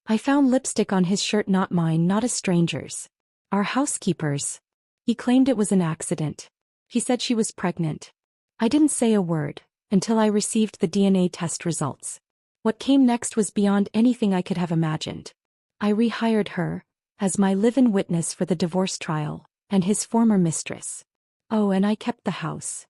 I found lipstick on his shirt, not mine, not a stranger's. Our housekeeper's. He claimed it was an accident. He said she was pregnant. I didn't say a word, until I received the DNA test results. What came next was beyond anything I could have imagined. I rehired her, as my live-in witness for the divorce trial, and his former mistress. Oh, and I kept the house.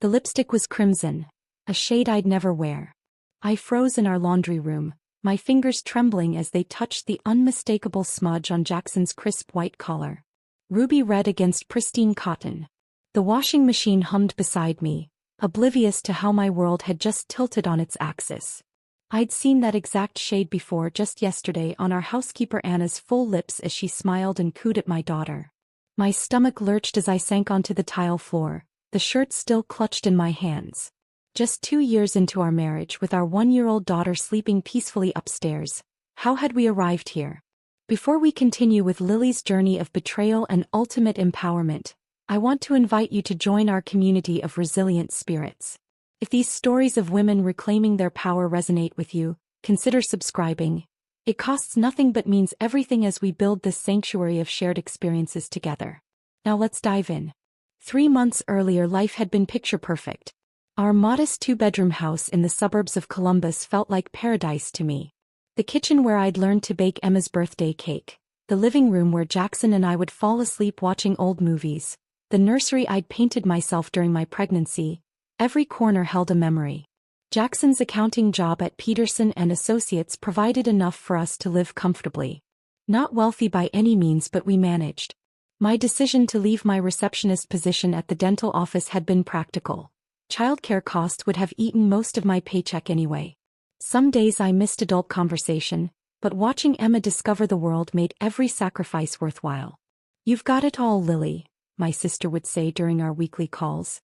The lipstick was crimson, a shade I'd never wear. I froze in our laundry room, my fingers trembling as they touched the unmistakable smudge on Jackson's crisp white collar. Ruby red against pristine cotton. The washing machine hummed beside me, oblivious to how my world had just tilted on its axis. I'd seen that exact shade before just yesterday on our housekeeper Anna's full lips as she smiled and cooed at my daughter. My stomach lurched as I sank onto the tile floor, the shirt still clutched in my hands. Just 2 years into our marriage, with our 1-year-old daughter sleeping peacefully upstairs, how had we arrived here? Before we continue with Lily's journey of betrayal and ultimate empowerment, I want to invite you to join our community of resilient spirits. If these stories of women reclaiming their power resonate with you, consider subscribing. It costs nothing but means everything as we build this sanctuary of shared experiences together. Now let's dive in. 3 months earlier, life had been picture perfect. Our modest 2-bedroom house in the suburbs of Columbus felt like paradise to me. The kitchen where I'd learned to bake Emma's birthday cake, the living room where Jackson and I would fall asleep watching old movies, the nursery I'd painted myself during my pregnancy, every corner held a memory. Jackson's accounting job at Peterson & Associates provided enough for us to live comfortably. Not wealthy by any means, but we managed. My decision to leave my receptionist position at the dental office had been practical. Childcare costs would have eaten most of my paycheck anyway. Some days I missed adult conversation, but watching Emma discover the world made every sacrifice worthwhile. "You've got it all, Lily," my sister would say during our weekly calls.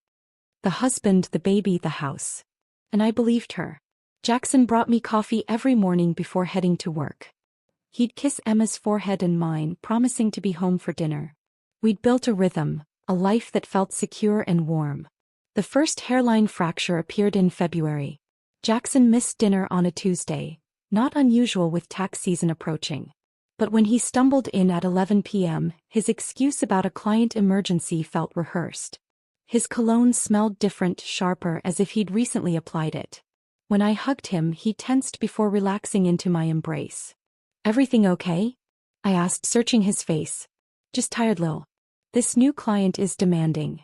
"The husband, the baby, the house." And I believed her. Jackson brought me coffee every morning before heading to work. He'd kiss Emma's forehead and mine, promising to be home for dinner. We'd built a rhythm, a life that felt secure and warm. The first hairline fracture appeared in February. Jackson missed dinner on a Tuesday, not unusual with tax season approaching. But when he stumbled in at 11 p.m., his excuse about a client emergency felt rehearsed. His cologne smelled different, sharper, as if he'd recently applied it. When I hugged him, he tensed before relaxing into my embrace. "Everything okay?" I asked, searching his face. "Just tired, Lil. This new client is demanding."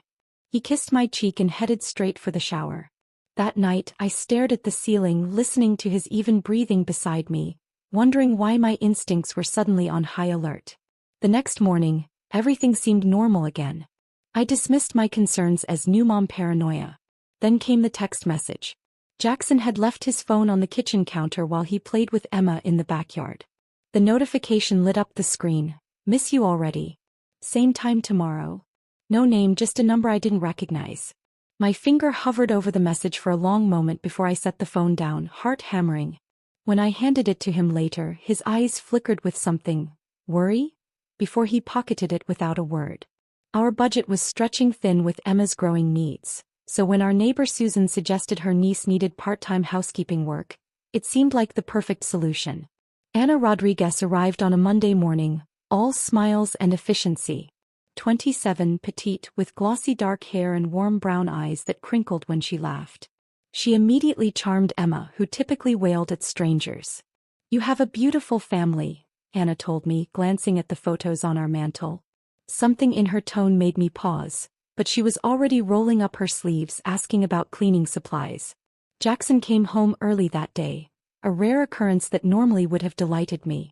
He kissed my cheek and headed straight for the shower. That night, I stared at the ceiling, listening to his even breathing beside me, wondering why my instincts were suddenly on high alert. The next morning, everything seemed normal again. I dismissed my concerns as new mom paranoia. Then came the text message. Jackson had left his phone on the kitchen counter while he played with Emma in the backyard. The notification lit up the screen. "Miss you already. Same time tomorrow." No name, just a number I didn't recognize. My finger hovered over the message for a long moment before I set the phone down, heart hammering. When I handed it to him later, his eyes flickered with something. Worry? Before he pocketed it without a word. Our budget was stretching thin with Emma's growing needs, so when our neighbor Susan suggested her niece needed part-time housekeeping work, it seemed like the perfect solution. Anna Rodriguez arrived on a Monday morning, all smiles and efficiency. 27, petite, with glossy dark hair and warm brown eyes that crinkled when she laughed. She immediately charmed Emma, who typically wailed at strangers. "You have a beautiful family," Anna told me, glancing at the photos on our mantel. Something in her tone made me pause, but she was already rolling up her sleeves, asking about cleaning supplies. Jackson came home early that day, a rare occurrence that normally would have delighted me.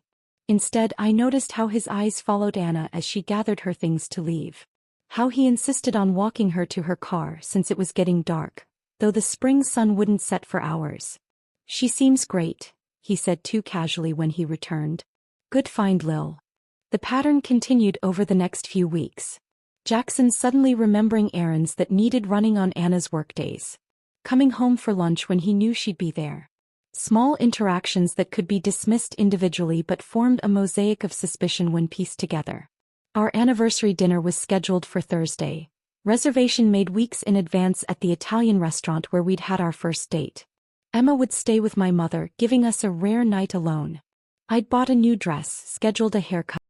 Instead, I noticed how his eyes followed Anna as she gathered her things to leave. How he insisted on walking her to her car since it was getting dark, though the spring sun wouldn't set for hours. "She seems great," he said too casually when he returned. "Good find, Lil." The pattern continued over the next few weeks. Jackson suddenly remembering errands that needed running on Anna's workdays. Coming home for lunch when he knew she'd be there. Small interactions that could be dismissed individually but formed a mosaic of suspicion when pieced together. Our anniversary dinner was scheduled for Thursday. Reservation made weeks in advance at the Italian restaurant where we'd had our first date. Emma would stay with my mother, giving us a rare night alone. I'd bought a new dress, scheduled a haircut.